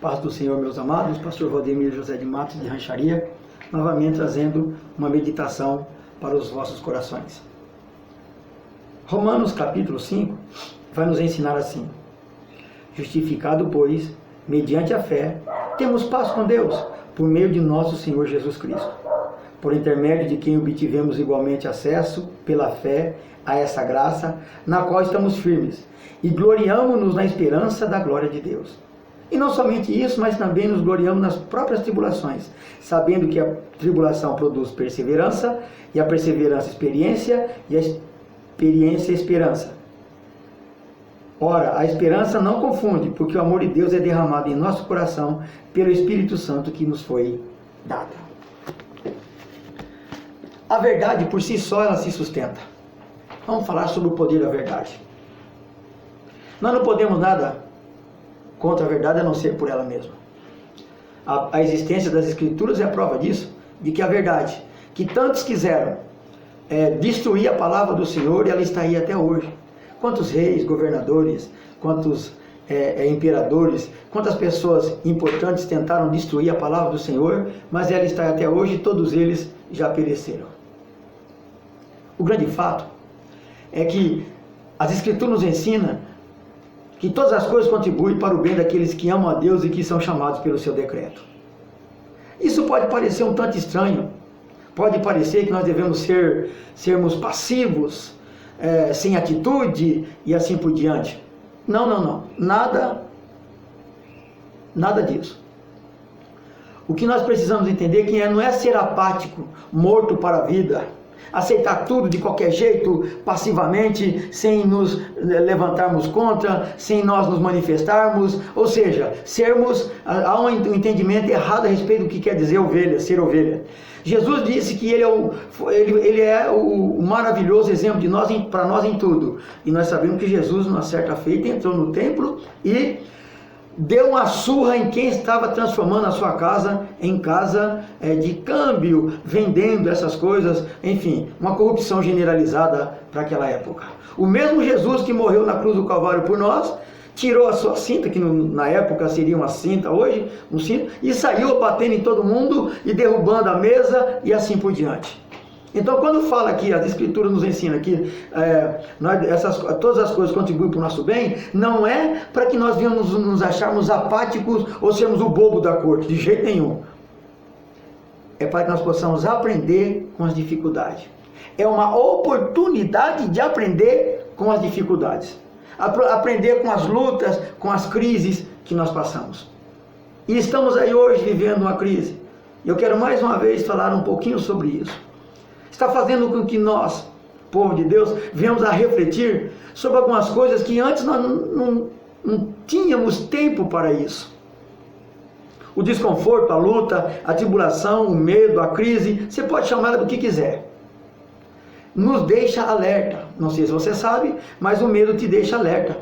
Paz do Senhor, meus amados, pastor Valdemir José de Matos de Rancharia, novamente trazendo uma meditação para os vossos corações. Romanos capítulo 5 vai nos ensinar assim: justificado, pois, mediante a fé, temos paz com Deus, por meio de nosso Senhor Jesus Cristo, por intermédio de quem obtivemos igualmente acesso, pela fé, a essa graça, na qual estamos firmes, e gloriamo-nos na esperança da glória de Deus. E não somente isso, mas também nos gloriamos nas próprias tribulações, sabendo que a tribulação produz perseverança, e a perseverança experiência, e a experiência esperança. Ora, a esperança não confunde, porque o amor de Deus é derramado em nosso coração pelo Espírito Santo que nos foi dado. A verdade por si só ela se sustenta. Vamos falar sobre o poder da verdade. Nós não podemos nada contra a verdade a não ser por ela mesma. A existência das Escrituras é a prova disso, de que a verdade, que tantos quiseram destruir a palavra do Senhor, ela está aí até hoje. Quantos reis, governadores, quantos imperadores, quantas pessoas importantes tentaram destruir a palavra do Senhor, mas ela está até hoje e todos eles já pereceram. O grande fato é que as Escrituras nos ensinam que todas as coisas contribuem para o bem daqueles que amam a Deus e que são chamados pelo seu decreto. Isso pode parecer um tanto estranho, pode parecer que nós devemos sermos passivos, sem atitude e assim por diante. Não, nada disso. O que nós precisamos entender que não é ser apático, morto para a vida, aceitar tudo de qualquer jeito, passivamente, sem nos levantarmos contra, sem nós nos manifestarmos, ou seja, há um entendimento errado a respeito do que quer dizer ovelha, ser ovelha. Jesus disse que ele é o maravilhoso exemplo de nós, para nós em tudo, e nós sabemos que Jesus, numa certa feita, entrou no templo e deu uma surra em quem estava transformando a sua casa em casa de câmbio, vendendo essas coisas, enfim, uma corrupção generalizada para aquela época. O mesmo Jesus que morreu na cruz do Calvário por nós, tirou a sua cinta, que na época seria uma cinta, hoje um cinto, e saiu batendo em todo mundo e derrubando a mesa e assim por diante. Então, quando fala aqui, as Escrituras nos ensinam que todas as coisas contribuem para o nosso bem, não é para que nós venhamos nos acharmos apáticos ou sermos o bobo da corte, de jeito nenhum. É para que nós possamos aprender com as dificuldades. É uma oportunidade de aprender com as dificuldades. Aprender com as lutas, com as crises que nós passamos. E estamos aí hoje vivendo uma crise. Eu quero mais uma vez falar um pouquinho sobre isso. Está fazendo com que nós, povo de Deus, venhamos a refletir sobre algumas coisas que antes nós não tínhamos tempo para isso. O desconforto, a luta, a tribulação, o medo, a crise, você pode chamar do que quiser. Nos deixa alerta. Não sei se você sabe, mas o medo te deixa alerta.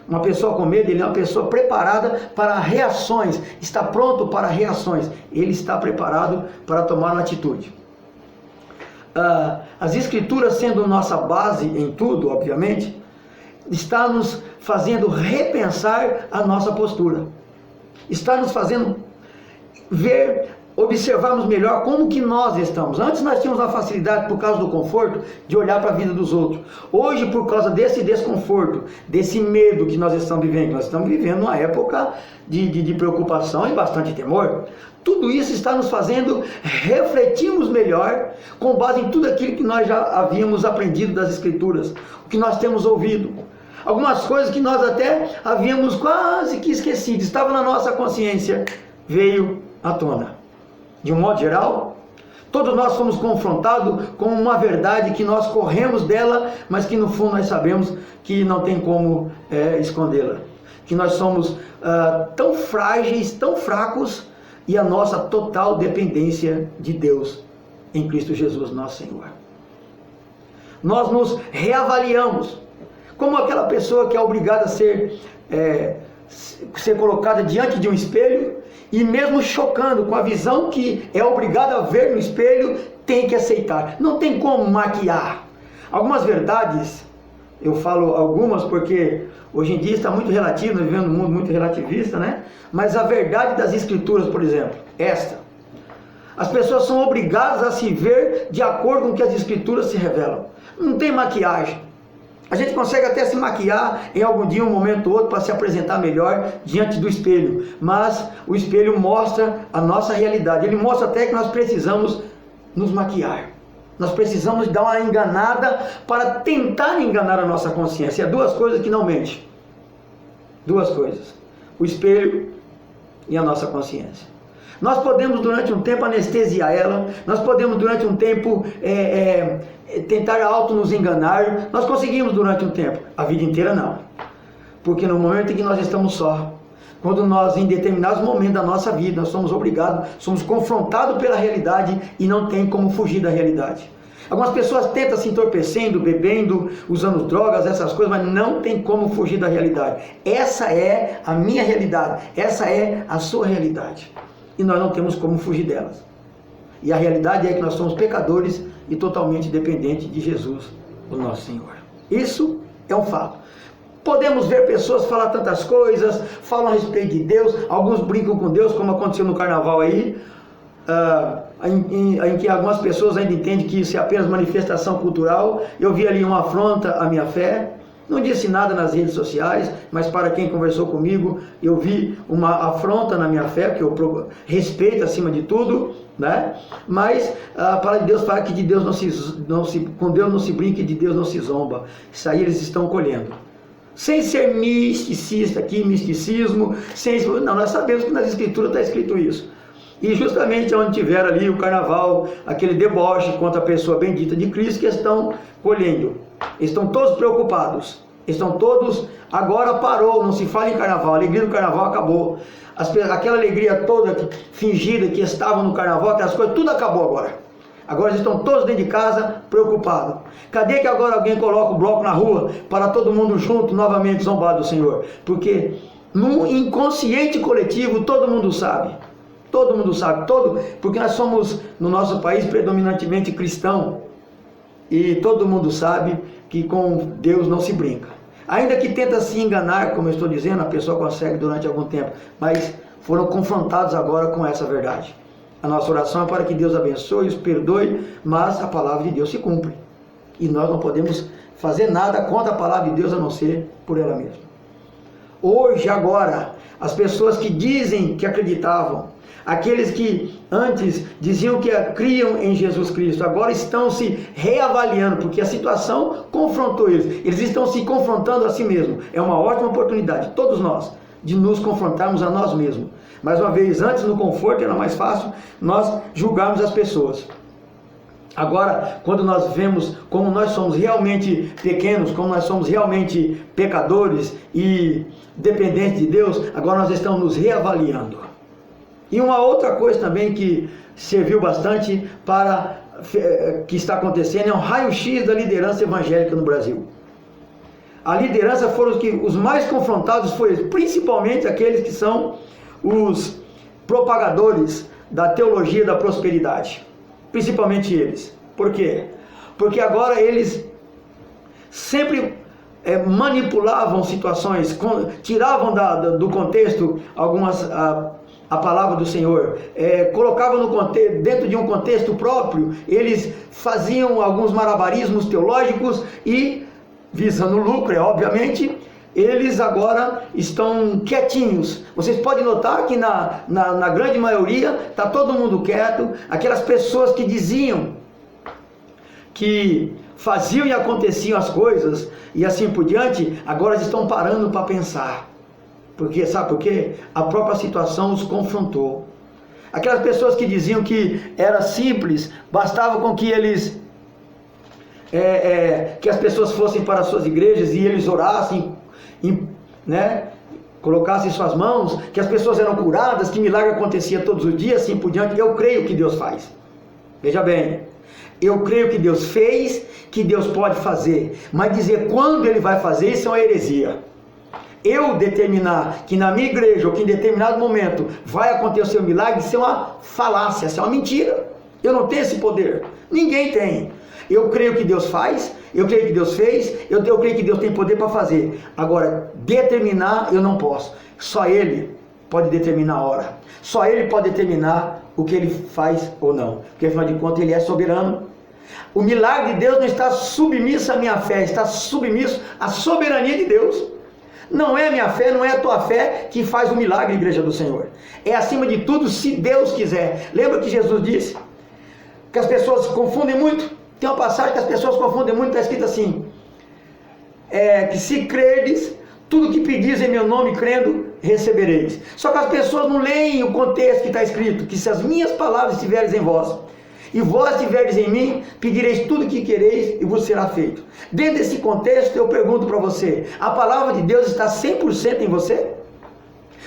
Uma pessoa com medo, ele é uma pessoa preparada para reações, está pronto para reações. Ele está preparado para tomar uma atitude. As Escrituras, sendo nossa base em tudo, obviamente, está nos fazendo repensar a nossa postura, está nos fazendo observarmos melhor como que nós estamos. Antes nós tínhamos a facilidade, por causa do conforto, de olhar para a vida dos outros. Hoje, por causa desse desconforto, desse medo que nós estamos vivendo uma época de preocupação e bastante temor. Tudo isso está nos fazendo refletirmos melhor com base em tudo aquilo que nós já havíamos aprendido das Escrituras, o que nós temos ouvido. Algumas coisas que nós até havíamos quase que esquecido, estava na nossa consciência, veio à tona. De um modo geral, todos nós fomos confrontados com uma verdade que nós corremos dela, mas que no fundo nós sabemos que não tem como escondê-la. Que nós somos tão frágeis, tão fracos, e a nossa total dependência de Deus em Cristo Jesus, nosso Senhor. Nós nos reavaliamos como aquela pessoa que é obrigada a ser colocada diante de um espelho e mesmo chocando com a visão que é obrigada a ver no espelho, tem que aceitar. Não tem como maquiar. Algumas verdades Eu falo algumas porque hoje em dia está muito relativo, nós vivemos num mundo muito relativista, né? Mas a verdade das Escrituras, por exemplo, esta: as pessoas são obrigadas a se ver de acordo com o que as Escrituras se revelam. Não tem maquiagem. A gente consegue até se maquiar em algum dia, um momento ou outro, para se apresentar melhor diante do espelho. Mas o espelho mostra a nossa realidade. Ele mostra até que nós precisamos nos maquiar. Nós precisamos dar uma enganada para tentar enganar a nossa consciência. É duas coisas que não mentem. Duas coisas: o espelho e a nossa consciência. Nós podemos durante um tempo anestesiar ela, nós podemos durante um tempo tentar auto nos enganar, nós conseguimos durante um tempo, a vida inteira não. Porque no momento em que nós estamos só, quando nós em determinados momentos da nossa vida, nós somos obrigados, somos confrontados pela realidade e não tem como fugir da realidade. Algumas pessoas tentam se entorpecendo, bebendo, usando drogas, essas coisas, mas não tem como fugir da realidade. Essa é a minha realidade, essa é a sua realidade. E nós não temos como fugir delas. E a realidade é que nós somos pecadores e totalmente dependentes de Jesus, o nosso Senhor. Isso é um fato. Podemos ver pessoas falar tantas coisas, falam a respeito de Deus, alguns brincam com Deus, como aconteceu no carnaval aí, em que algumas pessoas ainda entendem que isso é apenas manifestação cultural. Eu vi ali uma afronta à minha fé. Não disse nada nas redes sociais, mas para quem conversou comigo, eu vi uma afronta na minha fé, que eu respeito acima de tudo, né? Mas a palavra de Deus fala que de Deus com Deus não se brinca e de Deus não se zomba. Isso aí eles estão colhendo. Sem ser misticista aqui, misticismo, não, nós sabemos que nas Escrituras está escrito isso. E justamente onde tiver ali o carnaval, aquele deboche contra a pessoa bendita de Cristo, que estão colhendo. Estão todos preocupados. Estão todos, agora parou, não se fala em carnaval, a alegria do carnaval acabou. Aquela alegria toda fingida que estava no carnaval, aquelas coisas, tudo acabou agora. Agora estão todos dentro de casa preocupados. Cadê que agora alguém coloca o bloco na rua para todo mundo junto novamente zombar do Senhor? Porque no inconsciente coletivo todo mundo sabe. Todo mundo sabe, porque nós somos no nosso país predominantemente cristão. E todo mundo sabe que com Deus não se brinca. Ainda que tenta se enganar, como eu estou dizendo, a pessoa consegue durante algum tempo, mas foram confrontados agora com essa verdade. A nossa oração é para que Deus abençoe, os perdoe, mas a palavra de Deus se cumpre. E nós não podemos fazer nada contra a palavra de Deus a não ser por ela mesma. Hoje, agora, as pessoas que dizem que acreditavam, aqueles que antes diziam que criam em Jesus Cristo, agora estão se reavaliando, porque a situação confrontou eles. Eles estão se confrontando a si mesmos. É uma ótima oportunidade, todos nós, de nos confrontarmos a nós mesmos. Mais uma vez, antes no conforto era mais fácil nós julgarmos as pessoas. Agora, quando nós vemos como nós somos realmente pequenos, como nós somos realmente pecadores e dependentes de Deus, agora nós estamos nos reavaliando. E uma outra coisa também que serviu bastante para que está acontecendo é um raio-x da liderança evangélica no Brasil. A liderança foram os mais confrontados, principalmente aqueles que são os propagadores da teologia da prosperidade. Principalmente eles. Por quê? Porque agora eles sempre manipulavam situações, tiravam do contexto a palavra do Senhor, colocavam dentro de um contexto próprio, eles faziam alguns malabarismos teológicos e, visando lucro, obviamente, eles agora estão quietinhos. Vocês podem notar que na grande maioria está todo mundo quieto. Aquelas pessoas que diziam que faziam e aconteciam as coisas e assim por diante, agora estão parando para pensar. Porque, sabe por quê? A própria situação os confrontou. Aquelas pessoas que diziam que era simples, bastava com que eles que as pessoas fossem para as suas igrejas e eles orassem, né, colocassem suas mãos, que as pessoas eram curadas, que milagre acontecia todos os dias, assim por diante. Eu creio que Deus faz. Veja bem, eu creio que Deus fez, que Deus pode fazer, mas dizer quando Ele vai fazer, isso é uma heresia. Eu determinar que na minha igreja ou que em determinado momento vai acontecer um milagre, isso é uma falácia, isso é uma mentira. Eu não tenho esse poder, ninguém tem. Eu creio que Deus faz, eu creio que Deus fez, eu creio que Deus tem poder para fazer. Agora, determinar eu não posso. Só Ele pode determinar a hora. Só Ele pode determinar o que Ele faz ou não. Porque afinal de contas Ele é soberano. O milagre de Deus não está submisso à minha fé, está submisso à soberania de Deus. Não é a minha fé, não é a tua fé que faz o milagre, igreja do Senhor. É acima de tudo, se Deus quiser. Lembra que Jesus disse que as pessoas confundem muito? Tem uma passagem que as pessoas confundem muito, está escrito assim, que se crerdes, tudo que pedis em meu nome, crendo, recebereis. Só que as pessoas não leem o contexto que está escrito, que se as minhas palavras estiverem em vós, e vós estiverdes em mim, pedireis tudo o que quereis e vos será feito. Dentro desse contexto eu pergunto para você, a palavra de Deus está 100% em você?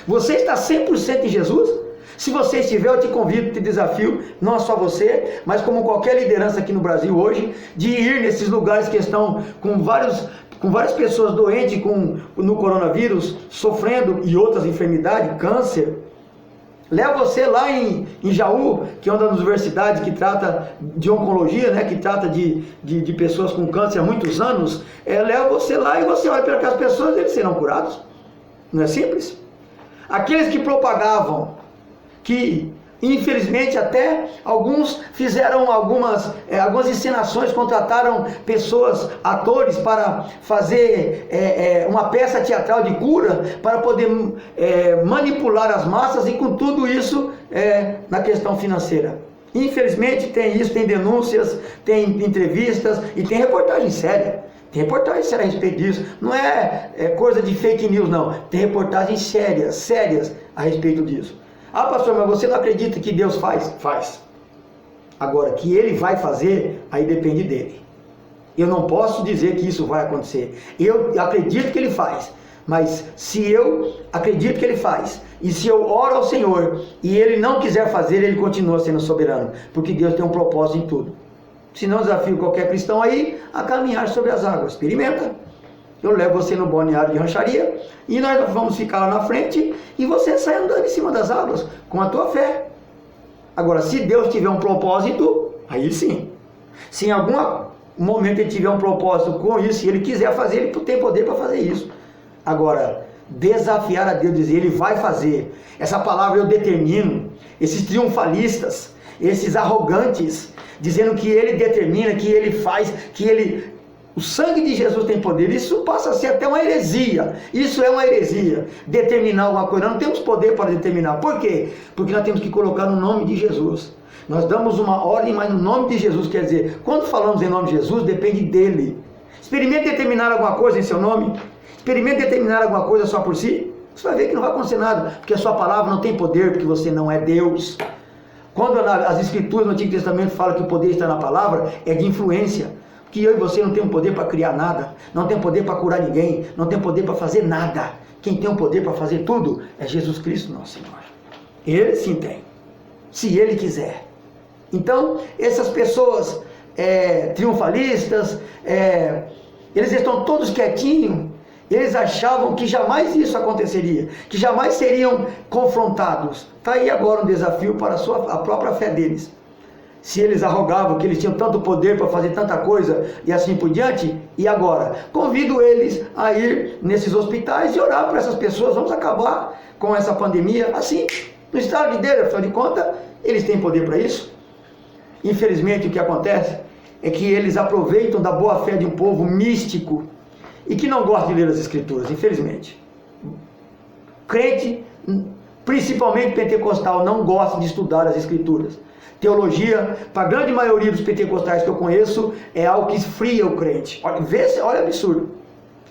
Você está 100% em Jesus? Se você estiver, eu te convido, te desafio, não só você, mas como qualquer liderança aqui no Brasil hoje, de ir nesses lugares que estão com várias pessoas doentes no coronavírus, sofrendo e outras enfermidades, câncer. Leva você lá em Jaú, que é uma das universidades que trata de oncologia, né, que trata de pessoas com câncer há muitos anos. Leva você lá e você olha para aquelas pessoas, eles serão curados. Não é simples? Aqueles que propagavam, que infelizmente até alguns fizeram algumas encenações, contrataram pessoas, atores, para fazer uma peça teatral de cura, para poder manipular as massas, e com tudo isso na questão financeira. Infelizmente tem isso, tem denúncias, tem entrevistas e tem reportagem séria. Tem reportagem séria a respeito disso. Não é coisa de fake news, não. Tem reportagens sérias a respeito disso. Ah, pastor, mas você não acredita que Deus faz? Faz. Agora, que Ele vai fazer, aí depende dEle. Eu não posso dizer que isso vai acontecer. Eu acredito que Ele faz. Mas se eu acredito que Ele faz, e se eu oro ao Senhor, e Ele não quiser fazer, Ele continua sendo soberano. Porque Deus tem um propósito em tudo. Se não, desafio qualquer cristão aí a caminhar sobre as águas. Experimenta. Eu levo você no balneário de Rancharia e nós vamos ficar lá na frente e você sai andando em cima das águas com a tua fé. Agora, se Deus tiver um propósito, aí sim. Se em algum momento Ele tiver um propósito com isso e Ele quiser fazer, Ele tem poder para fazer isso. Agora, desafiar a Deus, dizer Ele vai fazer. Essa palavra eu determino. Esses triunfalistas, esses arrogantes, dizendo que Ele determina, que Ele faz, que Ele... O sangue de Jesus tem poder. Isso passa a ser até uma heresia. Isso é uma heresia. Determinar alguma coisa. Nós não temos poder para determinar. Por quê? Porque nós temos que colocar no nome de Jesus. Nós damos uma ordem, mas no nome de Jesus. Quer dizer, quando falamos em nome de Jesus, depende dele. Experimente determinar alguma coisa em seu nome. Experimente determinar alguma coisa só por si. Você vai ver que não vai acontecer nada. Porque a sua palavra não tem poder, porque você não é Deus. Quando as escrituras no Antigo Testamento falam que o poder está na palavra, é de influência. Que eu e você não temos poder para criar nada, não tem poder para curar ninguém, não tem poder para fazer nada. Quem tem o poder para fazer tudo é Jesus Cristo, nosso Senhor. Ele sim tem, se Ele quiser. Então, essas pessoas triunfalistas, eles estão todos quietinhos, eles achavam que jamais isso aconteceria, que jamais seriam confrontados. Está aí agora um desafio para a própria fé deles. Se eles arrogavam que eles tinham tanto poder para fazer tanta coisa e assim por diante, e agora? Convido eles a ir nesses hospitais e orar para essas pessoas. Vamos acabar com essa pandemia assim, no estado de Deus. Afinal de contas, eles têm poder para isso. Infelizmente, o que acontece é que eles aproveitam da boa fé de um povo místico e que não gosta de ler as escrituras, infelizmente. Crente, principalmente pentecostal, não gosta de estudar as escrituras. Teologia, para a grande maioria dos pentecostais que eu conheço, é algo que esfria o crente. Olha o absurdo.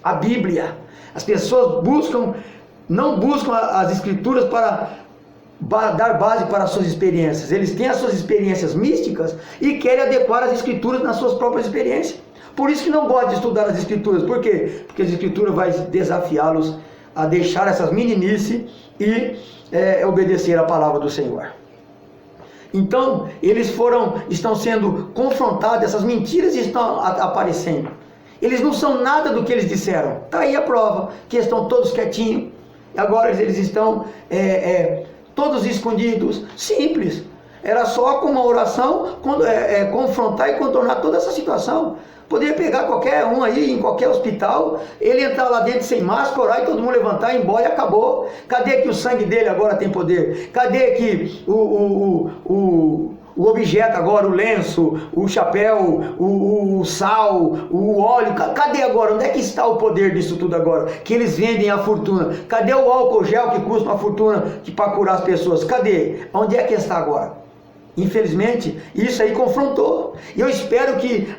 A Bíblia, as pessoas não buscam as escrituras para dar base para as suas experiências. Eles têm as suas experiências místicas e querem adequar as escrituras nas suas próprias experiências. Por isso que não gostam de estudar as escrituras. Por quê? Porque as escrituras vai desafiá-los a deixar essas meninices e obedecer a palavra do Senhor. Então, eles estão sendo confrontados, essas mentiras estão aparecendo. Eles não são nada do que eles disseram. Está aí a prova, que estão todos quietinhos. Agora eles estão todos escondidos. Simples. Era só com uma oração confrontar e contornar toda essa situação. Poderia pegar qualquer um aí, em qualquer hospital, ele entrar lá dentro sem máscara, orar e todo mundo levantar, ir embora e acabou. Cadê que o sangue dele agora tem poder? Cadê que o objeto agora, o lenço, o chapéu, o sal, o óleo, cadê agora? Onde é que está o poder disso tudo agora? Que eles vendem a fortuna. Cadê o álcool gel que custa uma fortuna para curar as pessoas? Cadê? Onde é que está agora? Infelizmente, isso aí confrontou. E eu espero que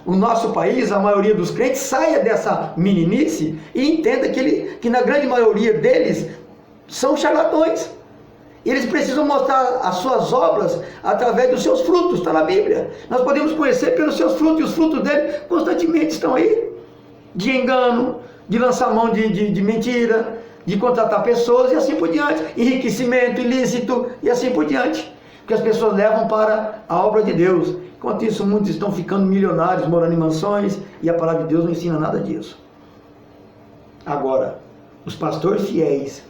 o nosso país, a maioria dos crentes, saia dessa meninice e entenda que na grande maioria deles são charlatões. Eles precisam mostrar as suas obras através dos seus frutos, está na Bíblia. Nós podemos conhecer pelos seus frutos, e os frutos dele constantemente estão aí. De engano, de lançar mão de mentira, de contratar pessoas e assim por diante. Enriquecimento ilícito e assim por diante. Que as pessoas levam para a obra de Deus. Enquanto isso, muitos estão ficando milionários, morando em mansões, e a palavra de Deus não ensina nada disso. Agora, os pastores fiéis,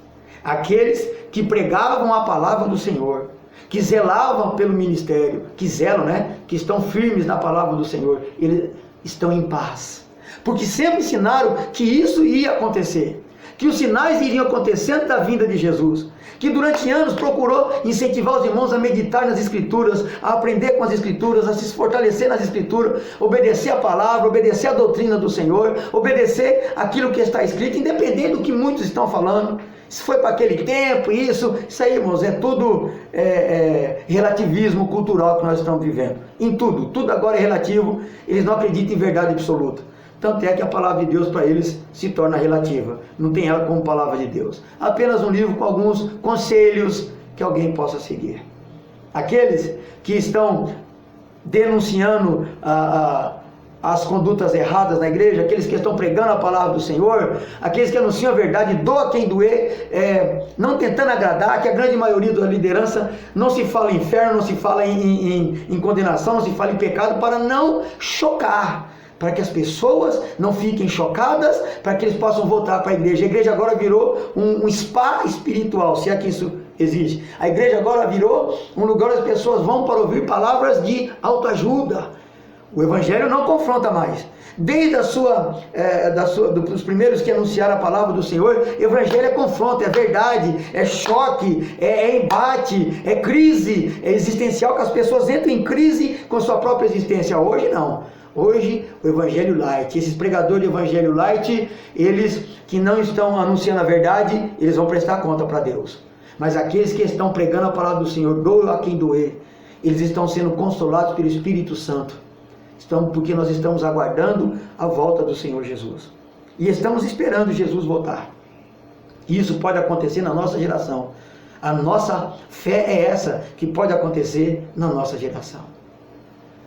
aqueles que pregavam a palavra do Senhor, que zelavam pelo ministério, que zelam, que estão firmes na palavra do Senhor, eles estão em paz. Porque sempre ensinaram que isso ia acontecer, que os sinais iriam acontecendo da vinda de Jesus, que durante anos procurou incentivar os irmãos a meditar nas Escrituras, a aprender com as Escrituras, a se fortalecer nas Escrituras, obedecer a palavra, obedecer a doutrina do Senhor, obedecer aquilo que está escrito, independente do que muitos estão falando. Se foi para aquele tempo, isso aí, irmãos, é tudo relativismo cultural que nós estamos vivendo. Em tudo agora é relativo, eles não acreditam em verdade absoluta. Tanto é que a palavra de Deus para eles se torna relativa. Não tem ela como palavra de Deus. Apenas um livro com alguns conselhos que alguém possa seguir. Aqueles que estão denunciando as condutas erradas na igreja, aqueles que estão pregando a palavra do Senhor, aqueles que anunciam a verdade, doa quem doer, não tentando agradar, que a grande maioria da liderança não se fala em inferno, não se fala em condenação, não se fala em pecado, para não chocar, para que as pessoas não fiquem chocadas, para que eles possam voltar para a igreja. A igreja agora virou um spa espiritual, se é que isso existe. A igreja agora virou um lugar onde as pessoas vão para ouvir palavras de autoajuda. O evangelho não confronta mais. Desde dos primeiros que anunciaram a palavra do Senhor, o evangelho é confronto, é verdade, é choque, é embate, é crise, é existencial, que as pessoas entram em crise com sua própria existência. Hoje não. Hoje, o evangelho light, esses pregadores de evangelho light, eles que não estão anunciando a verdade, eles vão prestar conta para Deus. Mas aqueles que estão pregando a palavra do Senhor, doa a quem doer, eles estão sendo consolados pelo Espírito Santo. Porque nós estamos aguardando a volta do Senhor Jesus. E estamos esperando Jesus voltar. E isso pode acontecer na nossa geração. A nossa fé é essa, que pode acontecer na nossa geração.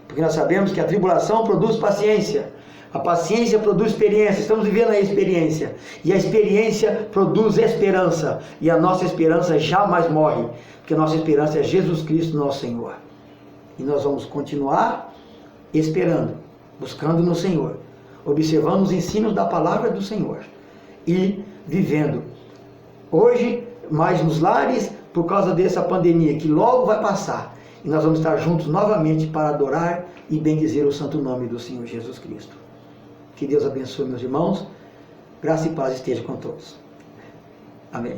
Porque nós sabemos que a tribulação produz paciência. A paciência produz experiência. Estamos vivendo a experiência. E a experiência produz esperança. E a nossa esperança jamais morre. Porque a nossa esperança é Jesus Cristo, nosso Senhor. E nós vamos continuar esperando, buscando no Senhor, observando os ensinos da palavra do Senhor e vivendo hoje mais nos lares por causa dessa pandemia que logo vai passar, e nós vamos estar juntos novamente para adorar e bendizer o santo nome do Senhor Jesus Cristo. Que Deus abençoe, meus irmãos, graça e paz esteja com todos. Amém.